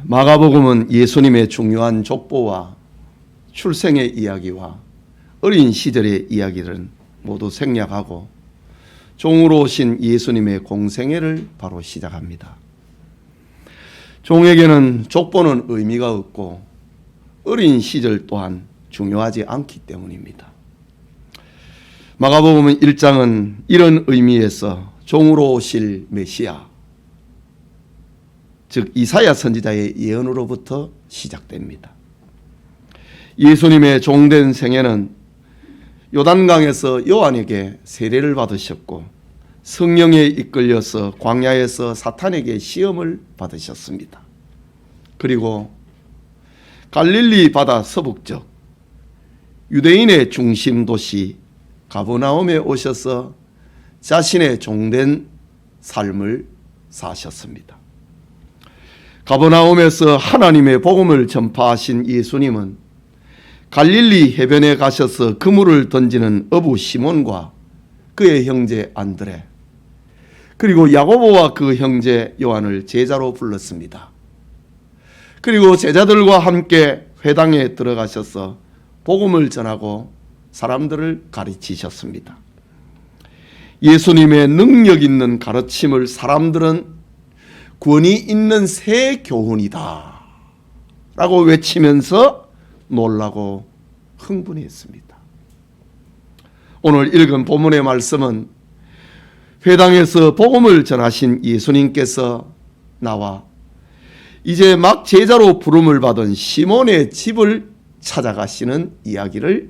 마가복음은 예수님의 중요한 족보와 출생의 이야기와 어린 시절의 이야기를 모두 생략하고 종으로 오신 예수님의 공생애를 바로 시작합니다. 종에게는 족보는 의미가 없고 어린 시절 또한 중요하지 않기 때문입니다. 마가복음 1장은 이런 의미에서 종으로 오실 메시아, 즉 이사야 선지자의 예언으로부터 시작됩니다. 예수님의 종된 생애는 요단강에서 요한에게 세례를 받으셨고 성령에 이끌려서 광야에서 사탄에게 시험을 받으셨습니다. 그리고 갈릴리 바다 서북쪽 유대인의 중심 도시 가버나움에 오셔서 자신의 종된 삶을 사셨습니다. 가버나움에서 하나님의 복음을 전파하신 예수님은 갈릴리 해변에 가셔서 그물을 던지는 어부 시몬과 그의 형제 안드레, 그리고 야고보와 그 형제 요한을 제자로 불렀습니다. 그리고 제자들과 함께 회당에 들어가셔서 복음을 전하고 사람들을 가르치셨습니다. 예수님의 능력 있는 가르침을 사람들은 권위 있는 새 교훈이다 라고 외치면서 놀라고 흥분했습니다. 오늘 읽은 본문의 말씀은 회당에서 복음을 전하신 예수님께서 나와 이제 막 제자로 부름을 받은 시몬의 집을 찾아가시는 이야기를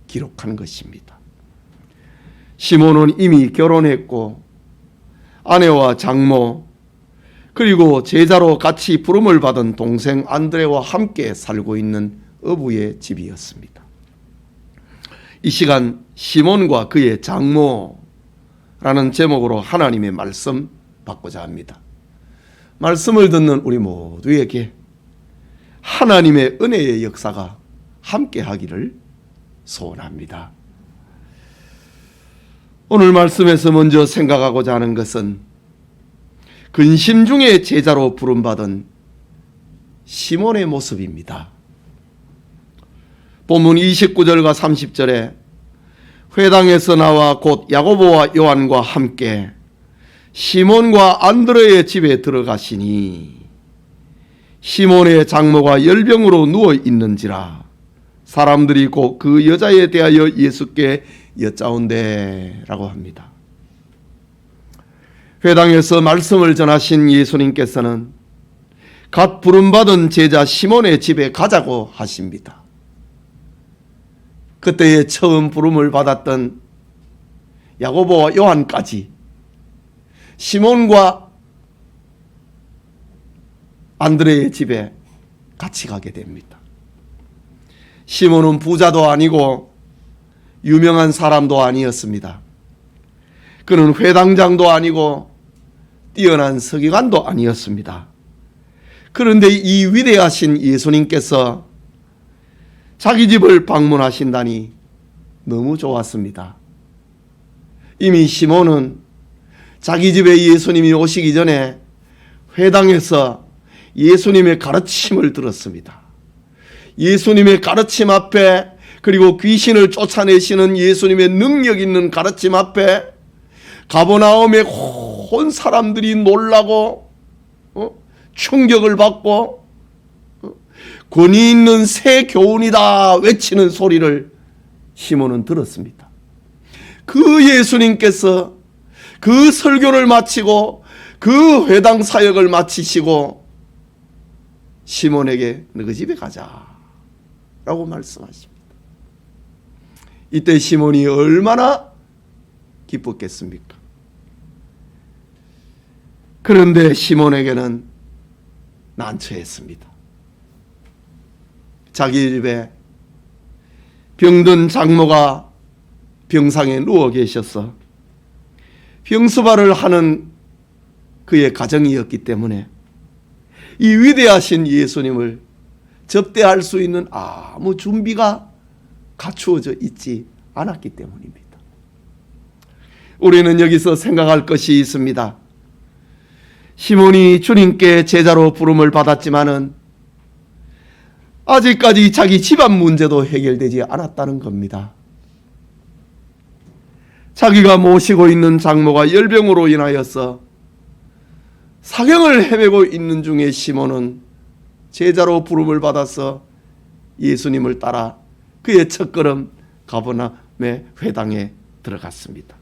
기록한 것입니다. 시몬은 이미 결혼했고 아내와 장모 그리고 제자로 같이 부름을 받은 동생 안드레와 함께 살고 있는 어부의 집이었습니다. 이 시간 시몬과 그의 장모라는 제목으로 하나님의 말씀 받고자 합니다. 말씀을 듣는 우리 모두에게 하나님의 은혜의 역사가 함께 하기를 소원합니다. 오늘 말씀에서 먼저 생각하고자 하는 것은 근심 중에 제자로 부름받은 시몬의 모습입니다. 본문 29절과 30절에 회당에서 나와 곧 야고보와 요한과 함께 시몬과 안드레의 집에 들어가시니 시몬의 장모가 열병으로 누워 있는지라 사람들이 곧 그 여자에 대하여 예수께 여짜온대 라고 합니다. 회당에서 말씀을 전하신 예수님께서는 갓 부름받은 제자 시몬의 집에 가자고 하십니다. 그때에 처음 부름을 받았던 야고보와 요한까지 시몬과 안드레의 집에 같이 가게 됩니다. 시몬은 부자도 아니고 유명한 사람도 아니었습니다. 그는 회당장도 아니고 뛰어난 서기관도 아니었습니다. 그런데 이 위대하신 예수님께서 자기 집을 방문하신다니 너무 좋았습니다. 이미 시몬은 자기 집에 예수님이 오시기 전에 회당에서 예수님의 가르침을 들었습니다. 예수님의 가르침 앞에 그리고 귀신을 쫓아내시는 예수님의 능력 있는 가르침 앞에 가버나움의 온 사람들이 놀라고 충격을 받고 권위 있는 새 교훈이다 외치는 소리를 시몬은 들었습니다. 그 예수님께서 그 설교를 마치고 그 회당 사역을 마치시고 시몬에게 너희 집에 가자 라고 말씀하십니다. 이때 시몬이 얼마나 기뻤겠습니까? 그런데 시몬에게는 난처했습니다. 자기 집에 병든 장모가 병상에 누워 계셔서 병수발을 하는 그의 가정이었기 때문에 이 위대하신 예수님을 접대할 수 있는 아무 준비가 갖추어져 있지 않았기 때문입니다. 우리는 여기서 생각할 것이 있습니다. 시몬이 주님께 제자로 부름을 받았지만은 아직까지 자기 집안 문제도 해결되지 않았다는 겁니다. 자기가 모시고 있는 장모가 열병으로 인하여서 사경을 헤매고 있는 중에 시몬은 제자로 부름을 받아서 예수님을 따라 그의 첫걸음 가버나움의 회당에 들어갔습니다.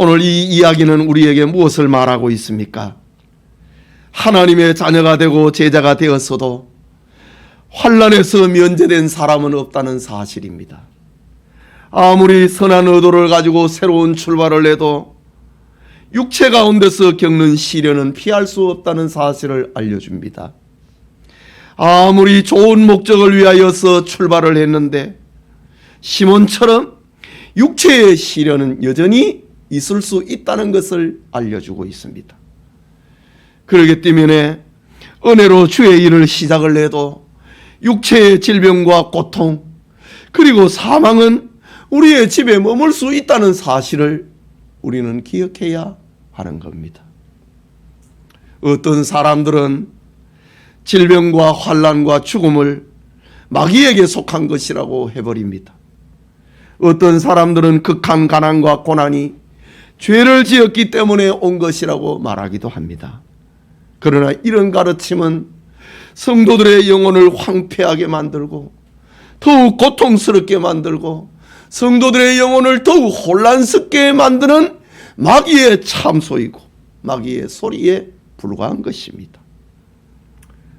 오늘 이 이야기는 우리에게 무엇을 말하고 있습니까? 하나님의 자녀가 되고 제자가 되었어도 환난에서 면제된 사람은 없다는 사실입니다. 아무리 선한 의도를 가지고 새로운 출발을 해도 육체 가운데서 겪는 시련은 피할 수 없다는 사실을 알려줍니다. 아무리 좋은 목적을 위하여서 출발을 했는데 시몬처럼 육체의 시련은 여전히 있을 수 있다는 것을 알려주고 있습니다. 그렇기 때문에 은혜로 주의 일을 시작을 해도 육체의 질병과 고통 그리고 사망은 우리의 집에 머물 수 있다는 사실을 우리는 기억해야 하는 겁니다. 어떤 사람들은 질병과 환난과 죽음을 마귀에게 속한 것이라고 해버립니다. 어떤 사람들은 극한 가난과 고난이 죄를 지었기 때문에 온 것이라고 말하기도 합니다. 그러나 이런 가르침은 성도들의 영혼을 황폐하게 만들고 더욱 고통스럽게 만들고 성도들의 영혼을 더욱 혼란스럽게 만드는 마귀의 참소이고 마귀의 소리에 불과한 것입니다.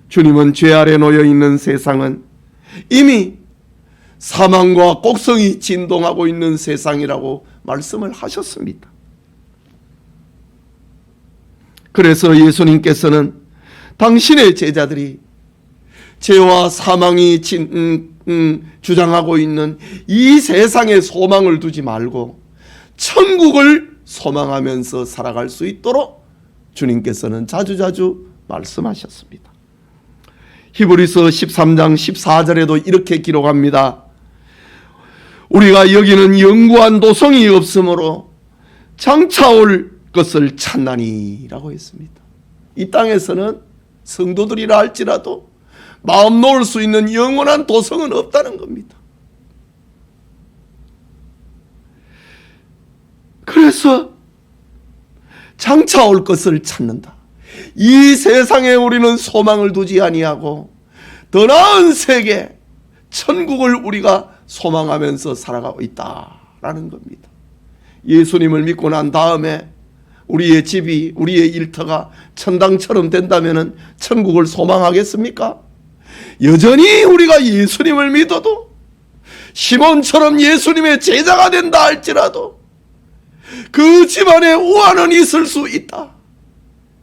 주님은 죄 아래 놓여 있는 세상은 이미 사망과 곡성이 진동하고 있는 세상이라고 말씀을 하셨습니다. 그래서 예수님께서는 당신의 제자들이 죄와 사망이 주장하고 있는 이 세상에 소망을 두지 말고 천국을 소망하면서 살아갈 수 있도록 주님께서는 자주자주 말씀하셨습니다. 히브리서 13장 14절에도 이렇게 기록합니다. 우리가 여기는 영구한 도성이 없으므로 장차 올 것을 찾나니 라고 했습니다. 이 땅에서는 성도들이라 할지라도 마음 놓을 수 있는 영원한 도성은 없다는 겁니다. 그래서 장차 올 것을 찾는다. 이 세상에 우리는 소망을 두지 아니하고 더 나은 세계, 천국을 우리가 소망하면서 살아가고 있다라는 겁니다. 예수님을 믿고 난 다음에 우리의 집이, 우리의 일터가 천당처럼 된다면 천국을 소망하겠습니까? 여전히 우리가 예수님을 믿어도 시몬처럼 예수님의 제자가 된다 할지라도 그 집안에 우환은 있을 수 있다.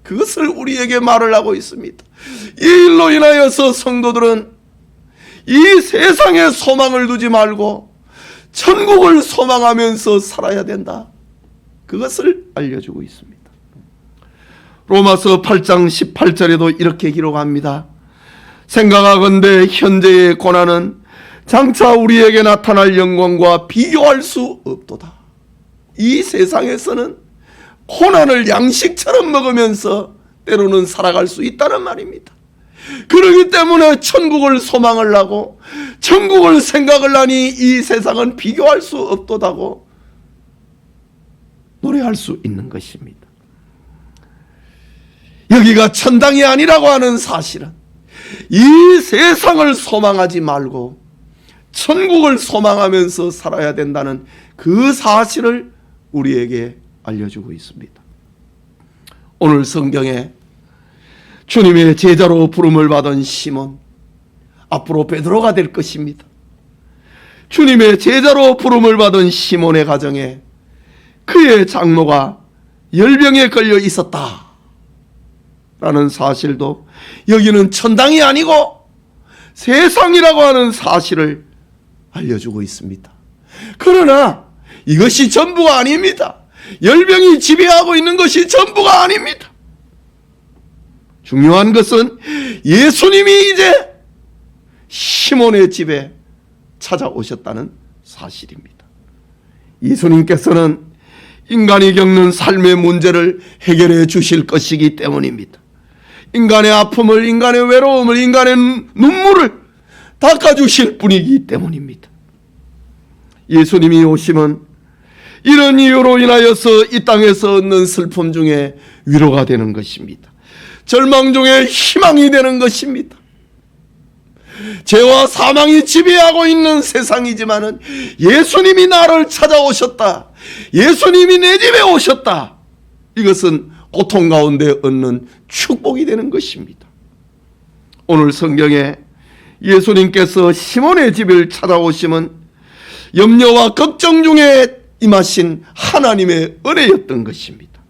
그것을 우리에게 말을 하고 있습니다. 이 일로 인하여서 성도들은 이 세상에 소망을 두지 말고 천국을 소망하면서 살아야 된다. 그것을 알려주고 있습니다. 로마서 8장 18절에도 이렇게 기록합니다. 생각하건대 현재의 고난은 장차 우리에게 나타날 영광과 비교할 수 없도다. 이 세상에서는 고난을 양식처럼 먹으면서 때로는 살아갈 수 있다는 말입니다. 그렇기 때문에 천국을 소망을 하고 천국을 생각을 하니 이 세상은 비교할 수 없도다고 노래할 수 있는 것입니다. 여기가 천당이 아니라고 하는 사실은 이 세상을 소망하지 말고 천국을 소망하면서 살아야 된다는 그 사실을 우리에게 알려주고 있습니다. 오늘 성경에 주님의 제자로 부름을 받은 시몬, 앞으로 베드로가 될 것입니다. 주님의 제자로 부름을 받은 시몬의 가정에 그의 장모가 열병에 걸려 있었다 라는 사실도 여기는 천당이 아니고 세상이라고 하는 사실을 알려주고 있습니다. 그러나 이것이 전부가 아닙니다. 열병이 지배하고 있는 것이 전부가 아닙니다. 중요한 것은 예수님이 이제 시몬의 집에 찾아오셨다는 사실입니다. 예수님께서는 인간이 겪는 삶의 문제를 해결해 주실 것이기 때문입니다. 인간의 아픔을, 인간의 외로움을, 인간의 눈물을 닦아주실 분이기 때문입니다. 예수님이 오시면 이런 이유로 인하여서 이 땅에서 얻는 슬픔 중에 위로가 되는 것입니다. 절망 중에 희망이 되는 것입니다. 죄와 사망이 지배하고 있는 세상이지만은 예수님이 나를 찾아오셨다, 예수님이 내 집에 오셨다, 이것은 고통 가운데 얻는 축복이 되는 것입니다. 오늘 성경에 예수님께서 시몬의 집을 찾아오심은 염려와 걱정 중에 임하신 하나님의 은혜였던 것입니다.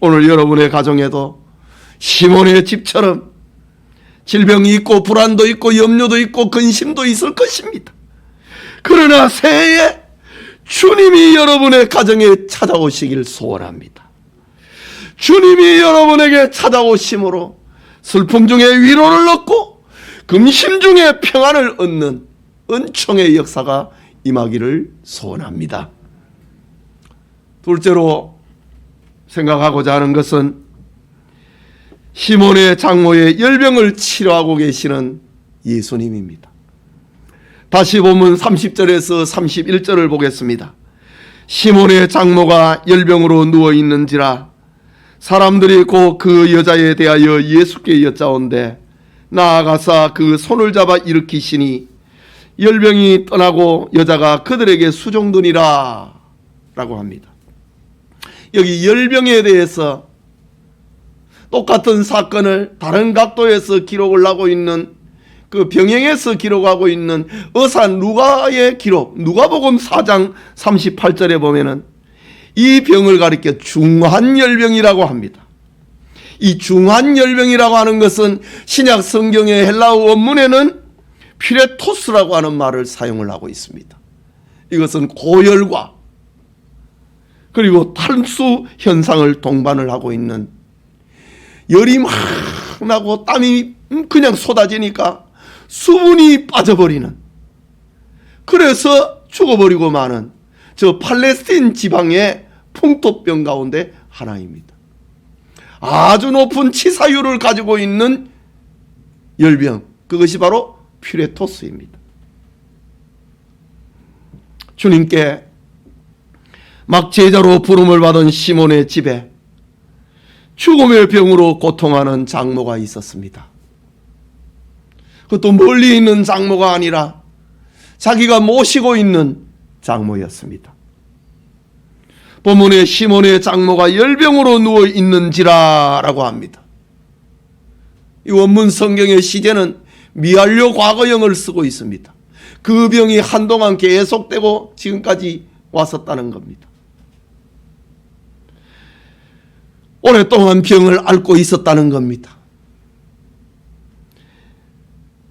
오늘 여러분의 가정에도 시몬의 집처럼 질병이 있고 불안도 있고 염려도 있고 근심도 있을 것입니다. 그러나 새해에 주님이 여러분의 가정에 찾아오시길 소원합니다. 주님이 여러분에게 찾아오심으로 슬픔 중에 위로를 얻고 근심 중에 평안을 얻는 은총의 역사가 임하기를 소원합니다. 둘째로 생각하고자 하는 것은 시몬의 장모의 열병을 치료하고 계시는 예수님입니다. 다시 보면 30절에서 31절을 보겠습니다. 시몬의 장모가 열병으로 누워있는지라 사람들이 곧 그 여자에 대하여 예수께 여짜온대 나아가사 그 손을 잡아 일으키시니 열병이 떠나고 여자가 그들에게 수종드니라 라고 합니다. 여기 열병에 대해서 똑같은 사건을 다른 각도에서 기록을 하고 있는, 그 병행해서 기록하고 있는 의사 누가의 기록, 누가복음 4장 38절에 보면은 이 병을 가리켜 중한 열병이라고 합니다. 이 중한 열병이라고 하는 것은 신약 성경의 헬라어 원문에는 피레토스라고 하는 말을 사용을 하고 있습니다. 이것은 고열과 그리고 탈수 현상을 동반을 하고 있는, 열이 막 나고 땀이 그냥 쏟아지니까 수분이 빠져버리는, 그래서 죽어버리고 마는 저 팔레스틴 지방의 풍토병 가운데 하나입니다. 아주 높은 치사율을 가지고 있는 열병, 그것이 바로 퓨레토스입니다. 주님께 막 제자로 부름을 받은 시몬의 집에 죽음의 병으로 고통하는 장모가 있었습니다. 그것도 멀리 있는 장모가 아니라 자기가 모시고 있는 장모였습니다. 본문에 시몬의 장모가 열병으로 누워 있는지라 라고 합니다. 이 원문 성경의 시제는 미완료 과거형을 쓰고 있습니다. 그 병이 한동안 계속되고 지금까지 왔었다는 겁니다. 오랫동안 병을 앓고 있었다는 겁니다.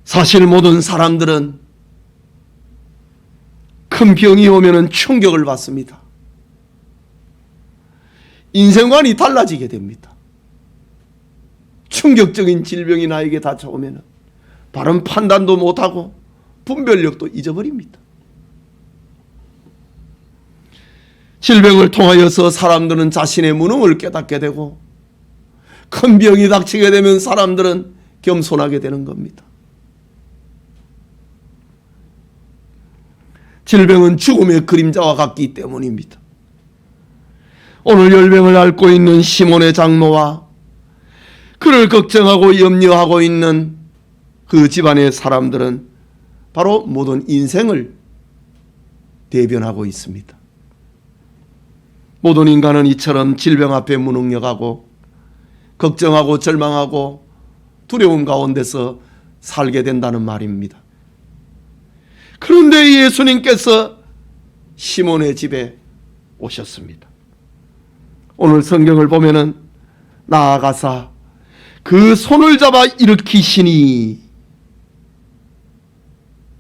사실 모든 사람들은 큰 병이 오면 충격을 받습니다. 인생관이 달라지게 됩니다. 충격적인 질병이 나에게 닥쳐오면 바른 판단도 못하고 분별력도 잊어버립니다. 질병을 통하여서 사람들은 자신의 무능을 깨닫게 되고 큰 병이 닥치게 되면 사람들은 겸손하게 되는 겁니다. 질병은 죽음의 그림자와 같기 때문입니다. 오늘 열병을 앓고 있는 시몬의 장모와 그를 걱정하고 염려하고 있는 그 집안의 사람들은 바로 모든 인생을 대변하고 있습니다. 모든 인간은 이처럼 질병 앞에 무능력하고 걱정하고 절망하고 두려움 가운데서 살게 된다는 말입니다. 그런데 예수님께서 시몬의 집에 오셨습니다. 오늘 성경을 보면은 나아가사 그 손을 잡아 일으키시니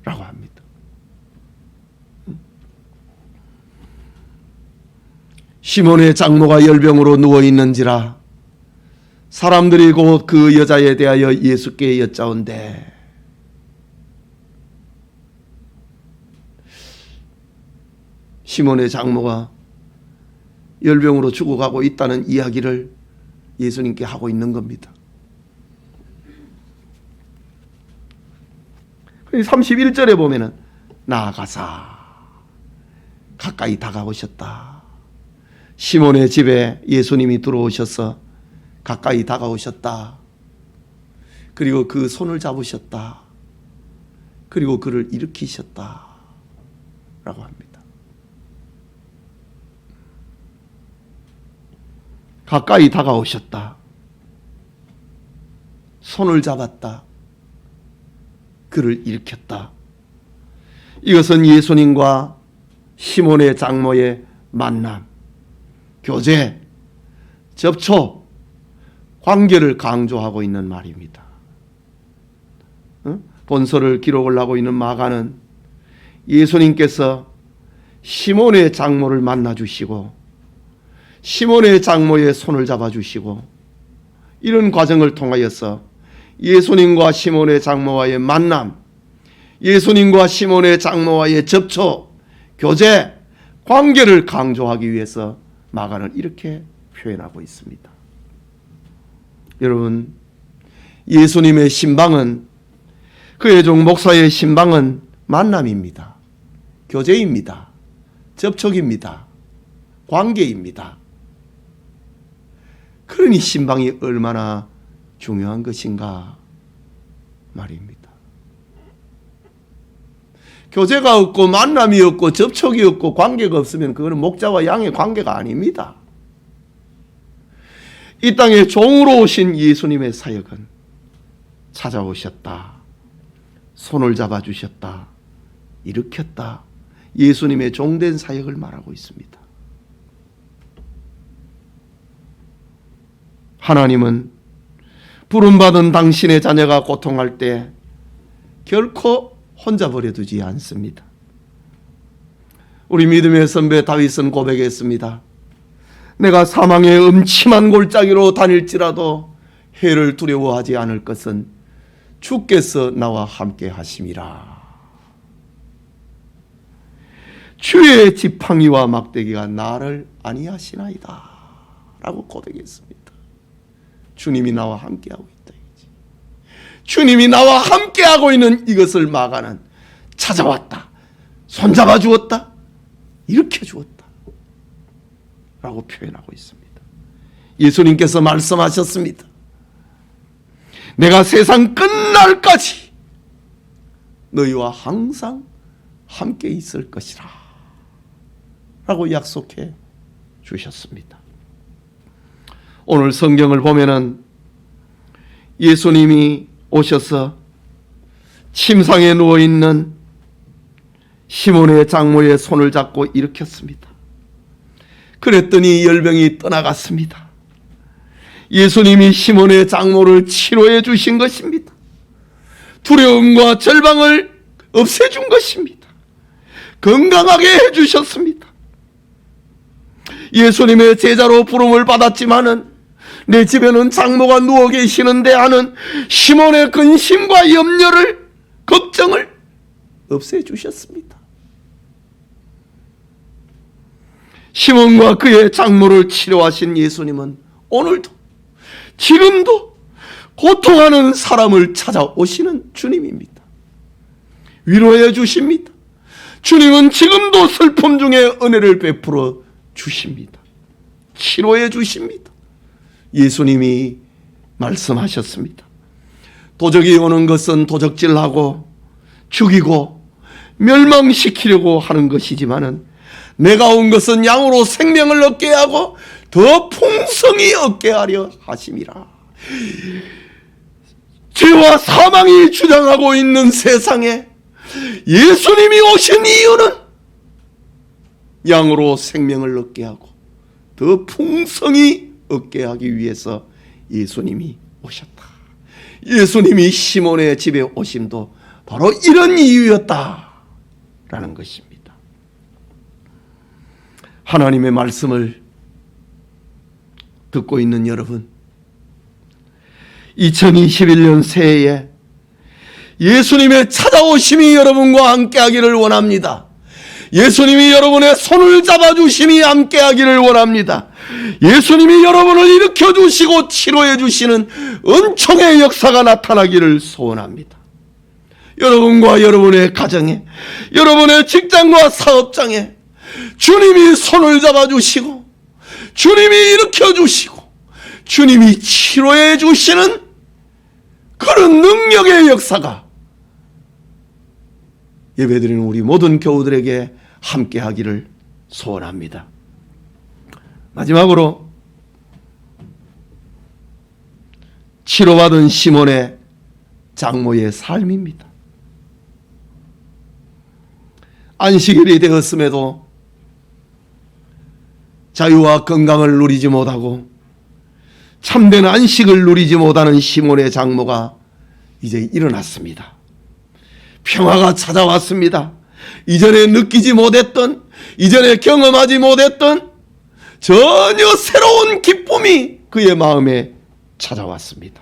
라고 합니다. 시몬의 장모가 열병으로 누워있는지라 사람들이 곧 그 여자에 대하여 예수께 여짜온대 시몬의 장모가 열병으로 죽어가고 있다는 이야기를 예수님께 하고 있는 겁니다. 31절에 보면은 나아가사 가까이 다가오셨다. 시몬의 집에 예수님이 들어오셔서 가까이 다가오셨다. 그리고 그 손을 잡으셨다. 그리고 그를 일으키셨다. 라고 합니다. 가까이 다가오셨다. 손을 잡았다. 그를 일으켰다. 이것은 예수님과 시몬의 장모의 만남, 교제, 접촉, 관계를 강조하고 있는 말입니다. 본서를 기록을 하고 있는 마가는 예수님께서 시몬의 장모를 만나주시고 시몬의 장모의 손을 잡아주시고 이런 과정을 통하여서 예수님과 시몬의 장모와의 만남, 예수님과 시몬의 장모와의 접촉, 교제, 관계를 강조하기 위해서 마가는 이렇게 표현하고 있습니다. 여러분, 예수님의 신방은, 그의 종 목사의 신방은 만남입니다. 교제입니다. 접촉입니다. 관계입니다. 그러니 신방이 얼마나 중요한 것인가 말입니다. 교제가 없고 만남이 없고 접촉이 없고 관계가 없으면 그거는 목자와 양의 관계가 아닙니다. 이 땅에 종으로 오신 예수님의 사역은 찾아오셨다. 손을 잡아주셨다. 일으켰다. 예수님의 종된 사역을 말하고 있습니다. 하나님은 부름받은 당신의 자녀가 고통할 때 결코 혼자 버려두지 않습니다. 우리 믿음의 선배 다윗은 고백했습니다. 내가 사망의 음침한 골짜기로 다닐지라도 해를 두려워하지 않을 것은 주께서 나와 함께 하심이라. 주의 지팡이와 막대기가 나를 안위하시나이다 라고 고백했습니다. 주님이 나와 함께하고 있다. 주님이 나와 함께하고 있는 이것을 마가는 찾아왔다. 손잡아 주었다. 일으켜 주었다. 라고 표현하고 있습니다. 예수님께서 말씀하셨습니다. 내가 세상 끝날까지 너희와 항상 함께 있을 것이라. 라고 약속해 주셨습니다. 오늘 성경을 보면은 예수님이 오셔서 침상에 누워있는 시몬의 장모의 손을 잡고 일으켰습니다. 그랬더니 열병이 떠나갔습니다. 예수님이 시몬의 장모를 치료해 주신 것입니다. 두려움과 절망을 없애준 것입니다. 건강하게 해주셨습니다. 예수님의 제자로 부름을 받았지만은 내 집에는 장모가 누워 계시는데 하는 시몬의 근심과 염려를, 걱정을 없애주셨습니다. 시몬과 그의 장모를 치료하신 예수님은 오늘도, 지금도 고통하는 사람을 찾아오시는 주님입니다. 위로해 주십니다. 주님은 지금도 슬픔 중에 은혜를 베풀어 주십니다. 치료해 주십니다. 예수님이 말씀하셨습니다. 도적이 오는 것은 도적질하고 죽이고 멸망시키려고 하는 것이지만은 내가 온 것은 양으로 생명을 얻게 하고 더 풍성히 얻게 하려 하심이라. 죄와 사망이 주장하고 있는 세상에 예수님이 오신 이유는 양으로 생명을 얻게 하고 더 풍성히 얻게 하기 위해서 예수님이 오셨다. 예수님이 시몬의 집에 오심도 바로 이런 이유였다라는 것입니다. 하나님의 말씀을 듣고 있는 여러분, 2021년 새해에 예수님의 찾아오심이 여러분과 함께하기를 원합니다. 예수님이 여러분의 손을 잡아주심이 함께하기를 원합니다. 예수님이 여러분을 일으켜주시고 치료해주시는 은총의 역사가 나타나기를 소원합니다. 여러분과 여러분의 가정에, 여러분의 직장과 사업장에 주님이 손을 잡아주시고 주님이 일으켜주시고 주님이 치료해주시는 그런 능력의 역사가 예배드리는 우리 모든 교우들에게 함께하기를 소원합니다. 마지막으로 치료받은 시몬의 장모의 삶입니다. 안식일이 되었음에도 자유와 건강을 누리지 못하고 참된 안식을 누리지 못하는 시몬의 장모가 이제 일어났습니다. 평화가 찾아왔습니다. 이전에 느끼지 못했던, 이전에 경험하지 못했던 전혀 새로운 기쁨이 그의 마음에 찾아왔습니다.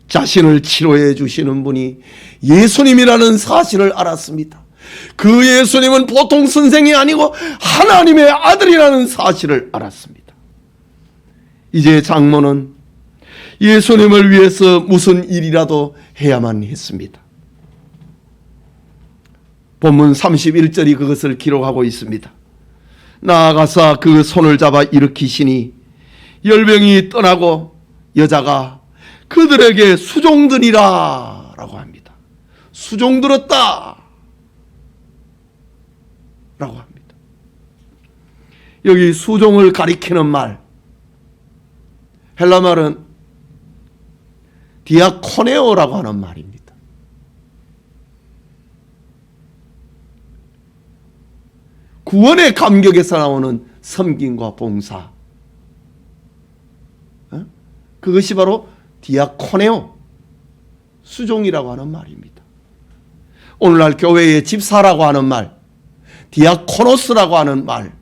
자신을 치료해 주시는 분이 예수님이라는 사실을 알았습니다. 그 예수님은 보통 선생이 아니고 하나님의 아들이라는 사실을 알았습니다. 이제 장모는 예수님을 위해서 무슨 일이라도 해야만 했습니다. 본문 31절이 그것을 기록하고 있습니다. 나아가서 그 손을 잡아 일으키시니 열병이 떠나고 여자가 그들에게 수종드니라 라고 합니다. 수종들었다 라고 합니다. 여기 수종을 가리키는 말, 헬라 말은 디아코네오라고 하는 말입니다. 구원의 감격에서 나오는 섬김과 봉사, 그것이 바로 디아코네오, 수종이라고 하는 말입니다. 오늘날 교회의 집사라고 하는 말, 디아코노스라고 하는 말,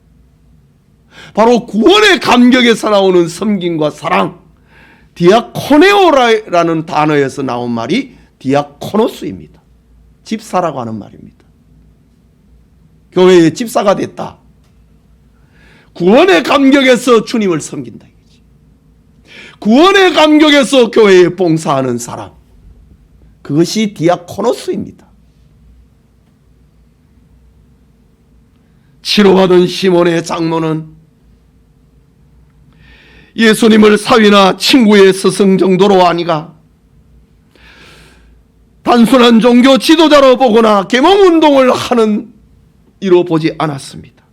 바로 구원의 감격에서 나오는 섬김과 사랑, 디아코네오라는 단어에서 나온 말이 디아코노스입니다. 집사라고 하는 말입니다. 교회의 집사가 됐다. 구원의 감격에서 주님을 섬긴다 이거지. 구원의 감격에서 교회에 봉사하는 사람, 그것이 디아코노스입니다. 치료받은 시몬의 장모는 예수님을 사위나 친구의 스승 정도로 아니가 단순한 종교 지도자로 보거나 계몽운동을 하는 이로 보지 않았습니다.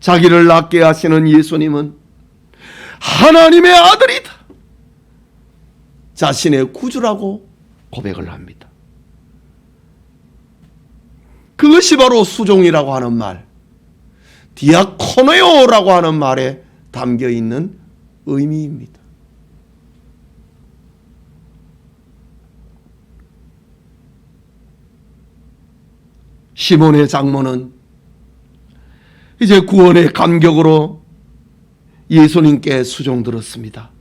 자기를 낫게 하시는 예수님은 하나님의 아들이다, 자신의 구주라고 고백을 합니다. 그것이 바로 수종이라고 하는 말, 디아코네오라고 하는 말에 담겨있는 의미입니다. 시몬의 장모는 이제 구원의 감격으로 예수님께 수종들었습니다.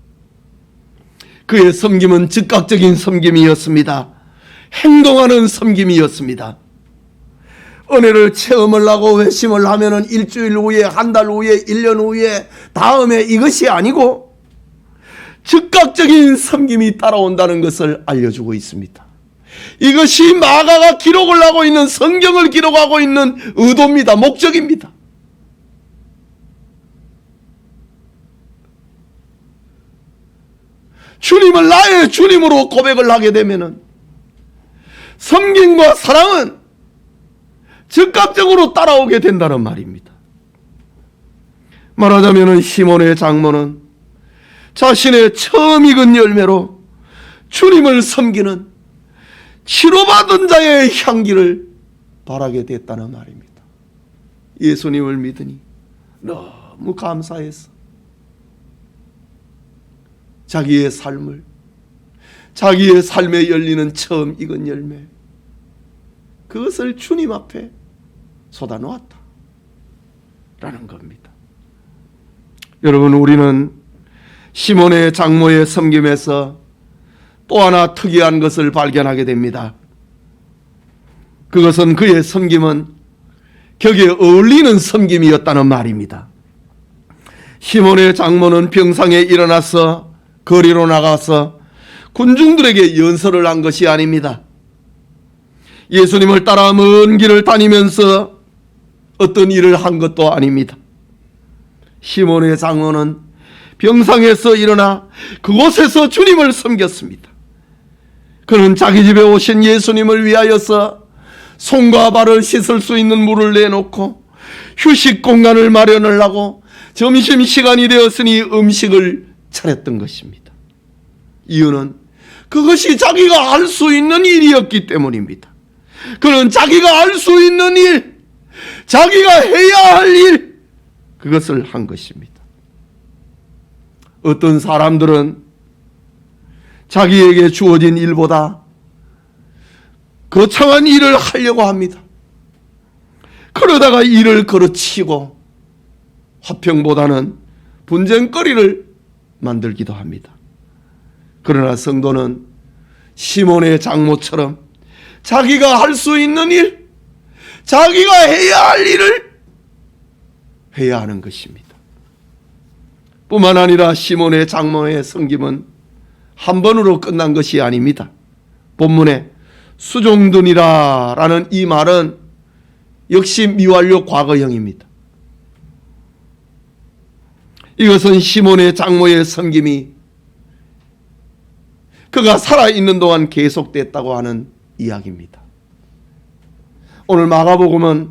그의 섬김은 즉각적인 섬김이었습니다. 행동하는 섬김이었습니다. 은혜를 체험을 하고 회심을 하면은 일주일 후에, 한 달 후에, 1년 후에, 다음에 이것이 아니고 즉각적인 섬김이 따라온다는 것을 알려주고 있습니다. 이것이 마가가 기록을 하고 있는, 성경을 기록하고 있는 의도입니다. 목적입니다. 주님을 나의 주님으로 고백을 하게 되면은 섬김과 사랑은 즉각적으로 따라오게 된다는 말입니다. 말하자면 시몬의 장모는 자신의 처음 익은 열매로 주님을 섬기는 치료받은 자의 향기를 바라게 됐다는 말입니다. 예수님을 믿으니 너무 감사해서 자기의 삶에 열리는 처음 익은 열매, 그것을 주님 앞에 쏟아놓았다 라는 겁니다. 여러분, 우리는 시몬의 장모의 섬김에서 또 하나 특이한 것을 발견하게 됩니다. 그것은 그의 섬김은 격에 어울리는 섬김이었다는 말입니다. 시몬의 장모는 병상에 일어나서 거리로 나가서 군중들에게 연설을 한 것이 아닙니다. 예수님을 따라 먼 길을 다니면서 어떤 일을 한 것도 아닙니다. 시몬의 장모는 병상에서 일어나 그곳에서 주님을 섬겼습니다. 그는 자기 집에 오신 예수님을 위하여서 손과 발을 씻을 수 있는 물을 내놓고 휴식 공간을 마련을 하고 점심시간이 되었으니 음식을 차렸던 것입니다. 이유는 그것이 자기가 할 수 있는 일이었기 때문입니다. 그는 자기가 할 수 있는 일, 자기가 해야 할 일, 그것을 한 것입니다. 어떤 사람들은 자기에게 주어진 일보다 거창한 일을 하려고 합니다. 그러다가 일을 거르치고 화평보다는 분쟁거리를 만들기도 합니다. 그러나 성도는 시몬의 장모처럼 자기가 할 수 있는 일, 자기가 해야 할 일을 해야 하는 것입니다. 뿐만 아니라 시몬의 장모의 섬김은 한 번으로 끝난 것이 아닙니다. 본문에 수종드니라 라는 이 말은 역시 미완료 과거형입니다. 이것은 시몬의 장모의 섬김이 그가 살아있는 동안 계속됐다고 하는 이야기입니다. 오늘 마가복음은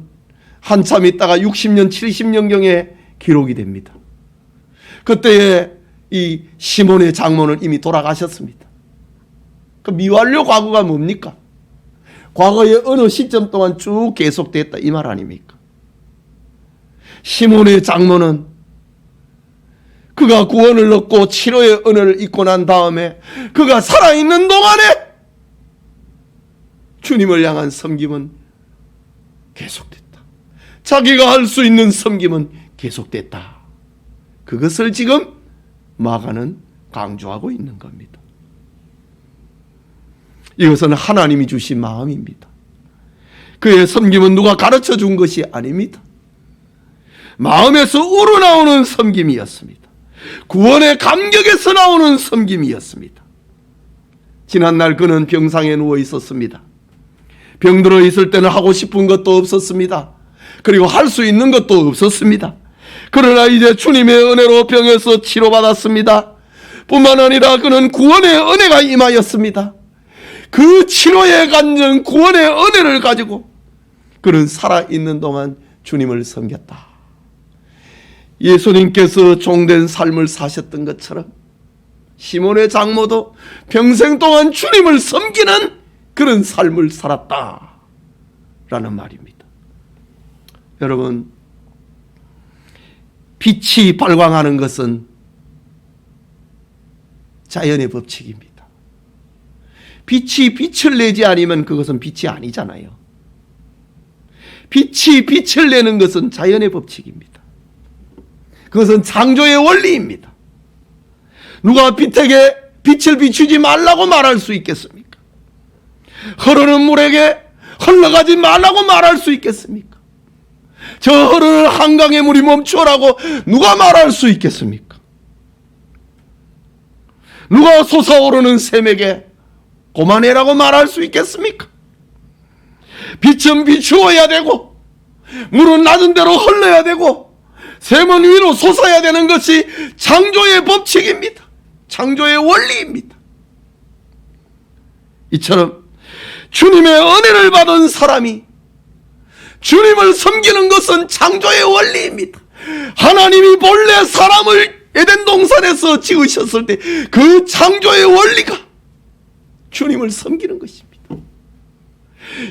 한참 있다가 60년, 70년경에 기록이 됩니다. 그때에 이 시몬의 장모는 이미 돌아가셨습니다. 그 미완료 과거가 뭡니까? 과거의 어느 시점 동안 쭉 계속됐다 이 말 아닙니까? 시몬의 장모는 그가 구원을 얻고 치료의 은혜를 입고 난 다음에 그가 살아있는 동안에 주님을 향한 섬김은 계속됐다. 자기가 할 수 있는 섬김은 계속됐다. 그것을 지금 마가는 강조하고 있는 겁니다. 이것은 하나님이 주신 마음입니다. 그의 섬김은 누가 가르쳐 준 것이 아닙니다. 마음에서 우러나오는 섬김이었습니다. 구원의 감격에서 나오는 섬김이었습니다. 지난날 그는 병상에 누워 있었습니다. 병들어 있을 때는 하고 싶은 것도 없었습니다. 그리고 할 수 있는 것도 없었습니다. 그러나 이제 주님의 은혜로 병에서 치료받았습니다. 뿐만 아니라 그는 구원의 은혜가 임하였습니다. 그 치료의 간증, 구원의 은혜를 가지고 그는 살아있는 동안 주님을 섬겼다. 예수님께서 종된 삶을 사셨던 것처럼 시몬의 장모도 평생 동안 주님을 섬기는 그런 삶을 살았다 라는 말입니다. 여러분, 빛이 발광하는 것은 자연의 법칙입니다. 빛이 빛을 내지 않으면 그것은 빛이 아니잖아요. 빛이 빛을 내는 것은 자연의 법칙입니다. 그것은 창조의 원리입니다. 누가 빛에게 빛을 비추지 말라고 말할 수 있겠습니까? 흐르는 물에게 흘러가지 말라고 말할 수 있겠습니까? 저 흐르는 한강의 물이 멈추라고 누가 말할 수 있겠습니까? 누가 솟아오르는 샘에게 그만해라고 말할 수 있겠습니까? 빛은 비추어야 되고 물은 낮은 데로 흘러야 되고 샘은 위로 솟아야 되는 것이 창조의 법칙입니다. 창조의 원리입니다. 이처럼 주님의 은혜를 받은 사람이 주님을 섬기는 것은 창조의 원리입니다. 하나님이 본래 사람을 에덴 동산에서 지으셨을 때 그 창조의 원리가 주님을 섬기는 것입니다.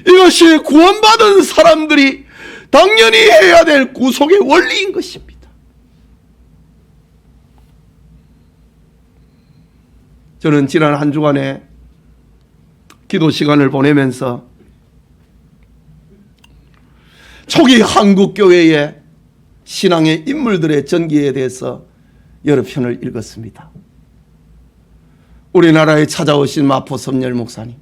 이것이 구원받은 사람들이 당연히 해야 될 구속의 원리인 것입니다. 저는 지난 한 주간에 기도 시간을 보내면서 초기 한국교회의 신앙의 인물들의 전기에 대해서 여러 편을 읽었습니다. 우리나라에 찾아오신 마포 섬열 목사님,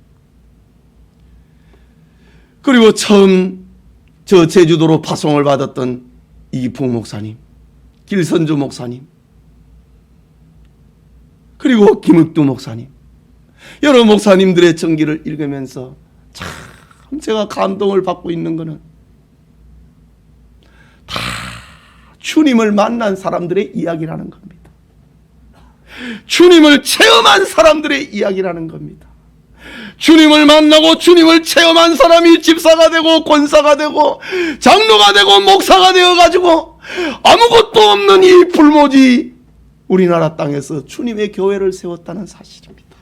그리고 처음 저 제주도로 파송을 받았던 이기풍 목사님, 길선주 목사님, 그리고 김흑두 목사님, 여러 목사님들의 전기를 읽으면서 참 제가 감동을 받고 있는 것은 다 주님을 만난 사람들의 이야기라는 겁니다. 주님을 체험한 사람들의 이야기라는 겁니다. 주님을 만나고 주님을 체험한 사람이 집사가 되고 권사가 되고 장로가 되고 목사가 되어가지고 아무것도 없는 이 불모지 우리나라 땅에서 주님의 교회를 세웠다는 사실입니다.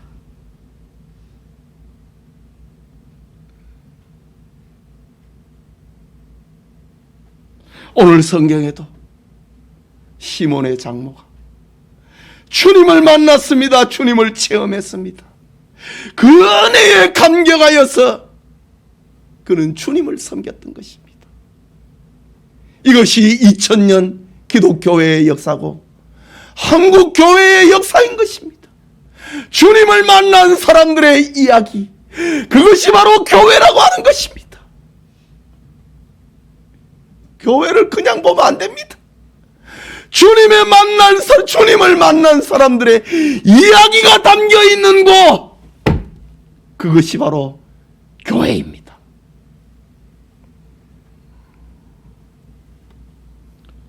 오늘 성경에도 시몬의 장모가 주님을 만났습니다. 주님을 체험했습니다. 그 은혜에 감격하여서 그는 주님을 섬겼던 것입니다. 이것이 2000년 기독교회의 역사고 한국교회의 역사인 것입니다. 주님을 만난 사람들의 이야기, 그것이 바로 교회라고 하는 것입니다. 교회를 그냥 보면 안 됩니다. 주님을 만난 사람들의 이야기가 담겨 있는 곳, 그것이 바로 교회입니다.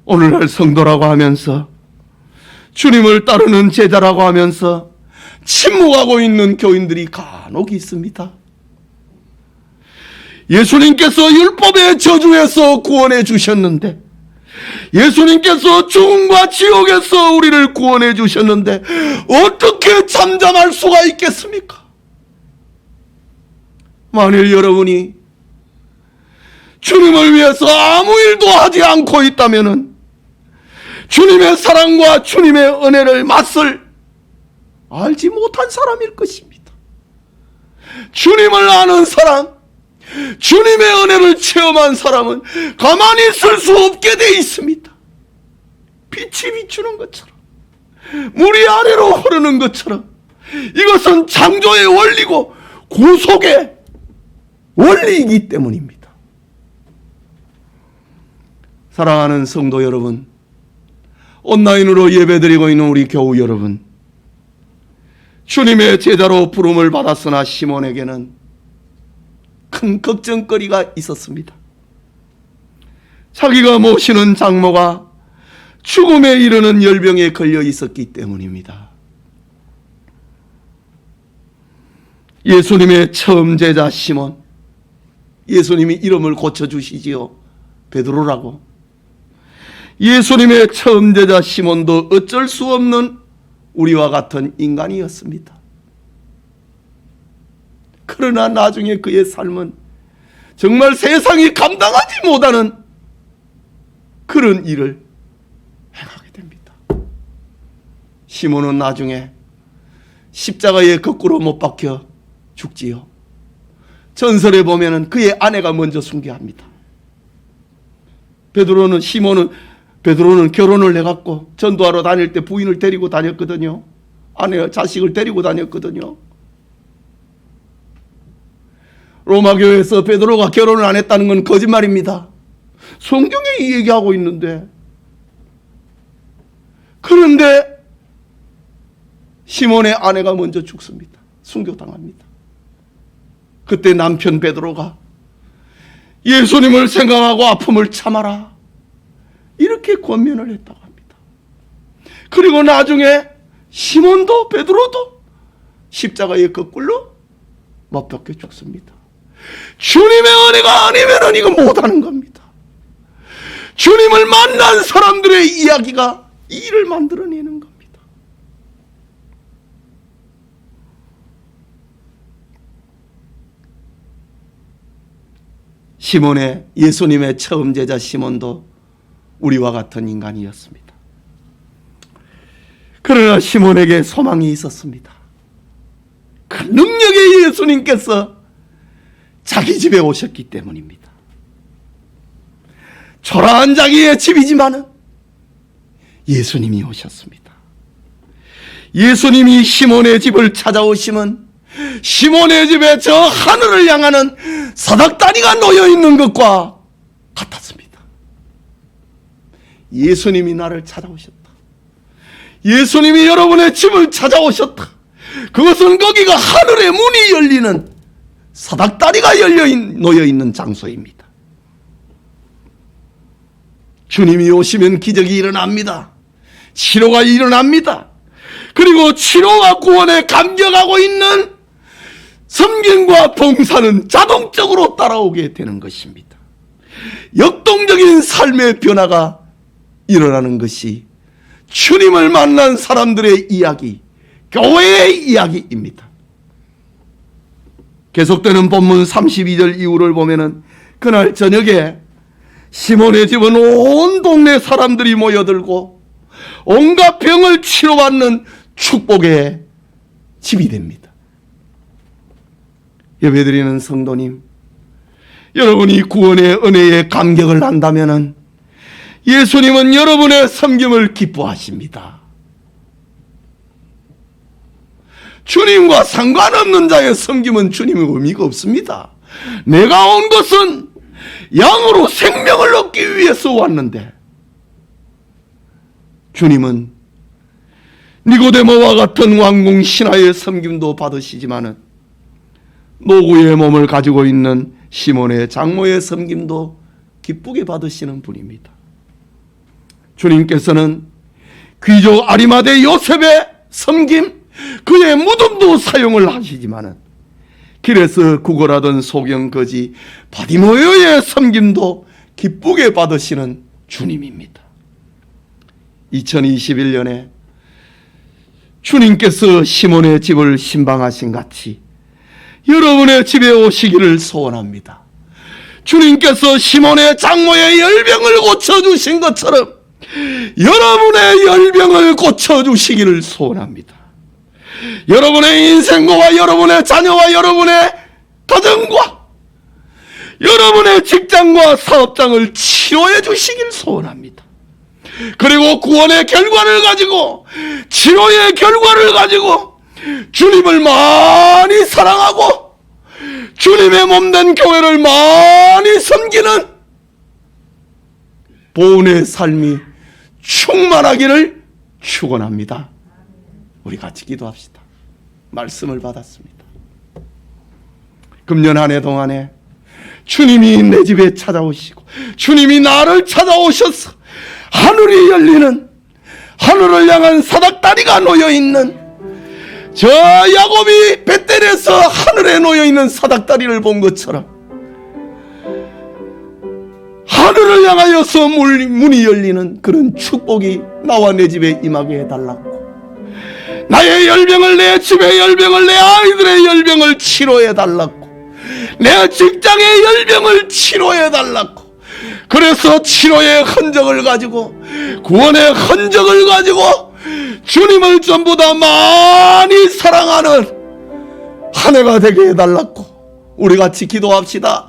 오늘날 성도라고 하면서 주님을 따르는 제자라고 하면서 침묵하고 있는 교인들이 간혹 있습니다. 예수님께서 율법의 저주에서 구원해 주셨는데, 예수님께서 죽음과 지옥에서 우리를 구원해 주셨는데 어떻게 잠잠할 수가 있겠습니까? 만일 여러분이 주님을 위해서 아무 일도 하지 않고 있다면 주님의 사랑과 주님의 은혜를 맛을 알지 못한 사람일 것입니다. 주님을 아는 사람, 주님의 은혜를 체험한 사람은 가만히 있을 수 없게 돼 있습니다. 빛이 비추는 것처럼, 물이 아래로 흐르는 것처럼, 이것은 창조의 원리고 구속의 원리이기 때문입니다. 사랑하는 성도 여러분, 온라인으로 예배드리고 있는 우리 교우 여러분, 주님의 제자로 부름을 받았으나 시몬에게는 큰 걱정거리가 있었습니다. 자기가 모시는 장모가 죽음에 이르는 열병에 걸려 있었기 때문입니다. 예수님의 처음 제자 시몬, 예수님이 이름을 고쳐주시지요. 베드로라고. 예수님의 처음 제자 시몬도 어쩔 수 없는 우리와 같은 인간이었습니다. 그러나 나중에 그의 삶은 정말 세상이 감당하지 못하는 그런 일을 행하게 됩니다. 시몬은 나중에 십자가에 거꾸로 못 박혀 죽지요. 전설에 보면은 그의 아내가 먼저 순교합니다. 베드로는 결혼을 해갖고 전도하러 다닐 때 부인을 데리고 다녔거든요. 아내, 자식을 데리고 다녔거든요. 로마 교회에서 베드로가 결혼을 안 했다는 건 거짓말입니다. 성경에 이 얘기하고 있는데, 그런데 시몬의 아내가 먼저 죽습니다. 순교당합니다. 그때 남편 베드로가 예수님을 생각하고 아픔을 참아라, 이렇게 권면을 했다고 합니다. 그리고 나중에 시몬도 베드로도 십자가에 거꾸로 못 박혀 죽습니다. 주님의 은혜가 아니면 이거 못하는 겁니다. 주님을 만난 사람들의 이야기가 이 일을 만들어내는 겁니다. 예수님의 처음 제자 시몬도 우리와 같은 인간이었습니다. 그러나 시몬에게 소망이 있었습니다. 그 능력의 예수님께서 자기 집에 오셨기 때문입니다. 초라한 자기의 집이지만은 예수님이 오셨습니다. 예수님이 시몬의 집을 찾아오시면 시몬의 집에 저 하늘을 향하는 사닥다리가 놓여 있는 것과 같았습니다. 예수님이 나를 찾아오셨다. 예수님이 여러분의 집을 찾아오셨다. 그것은 거기가 하늘의 문이 열리는 사닥다리가 놓여있는 장소입니다. 주님이 오시면 기적이 일어납니다. 치료가 일어납니다. 그리고 치료와 구원에 감격하고 있는 섬김과 봉사는 자동적으로 따라오게 되는 것입니다. 역동적인 삶의 변화가 일어나는 것이 주님을 만난 사람들의 이야기, 교회의 이야기입니다. 계속되는 본문 32절 이후를 보면은 그날 저녁에 시몬의 집은 온 동네 사람들이 모여들고 온갖 병을 치료받는 축복의 집이 됩니다. 예배드리는 성도님, 여러분이 구원의 은혜에 감격을 한다면은 예수님은 여러분의 섬김을 기뻐하십니다. 주님과 상관없는 자의 섬김은 주님의 의미가 없습니다. 내가 온 것은 양으로 생명을 얻기 위해서 왔는데, 주님은 니고데모와 같은 왕궁 신하의 섬김도 받으시지만은 노구의 몸을 가지고 있는 시몬의 장모의 섬김도 기쁘게 받으시는 분입니다. 주님께서는 귀족 아리마대 요셉의 섬김, 그의 무덤도 사용을 하시지만은 길에서 구걸하던 소경거지 바디모요의 섬김도 기쁘게 받으시는 주님입니다. 2021년에 주님께서 시몬의 집을 신방하신 같이 여러분의 집에 오시기를 소원합니다. 주님께서 시몬의 장모의 열병을 고쳐주신 것처럼 여러분의 열병을 고쳐주시기를 소원합니다. 여러분의 인생과 여러분의 자녀와 여러분의 가정과 여러분의 직장과 사업장을 치료해 주시길 소원합니다. 그리고 구원의 결과를 가지고, 치료의 결과를 가지고 주님을 많이 사랑하고 주님의 몸된 교회를 많이 섬기는 보은의 삶이 충만하기를 축원합니다. 우리 같이 기도합시다. 말씀을 받았습니다. 금년 한 해 동안에 주님이 내 집에 찾아오시고 주님이 나를 찾아오셔서 하늘이 열리는, 하늘을 향한 사닥다리가 놓여있는, 저 야곱이 벳델에서 하늘에 놓여있는 사닥다리를 본 것처럼 하늘을 향하여서 문이 열리는 그런 축복이 나와 내 집에 임하게 해달라고, 나의 열병을, 내 집의 열병을, 내 아이들의 열병을 치료해달라고, 내 직장의 열병을 치료해달라고, 그래서 치료의 흔적을 가지고, 구원의 흔적을 가지고 주님을 전부 다 많이 사랑하는 한 해가 되게 해달라고 우리 같이 기도합시다.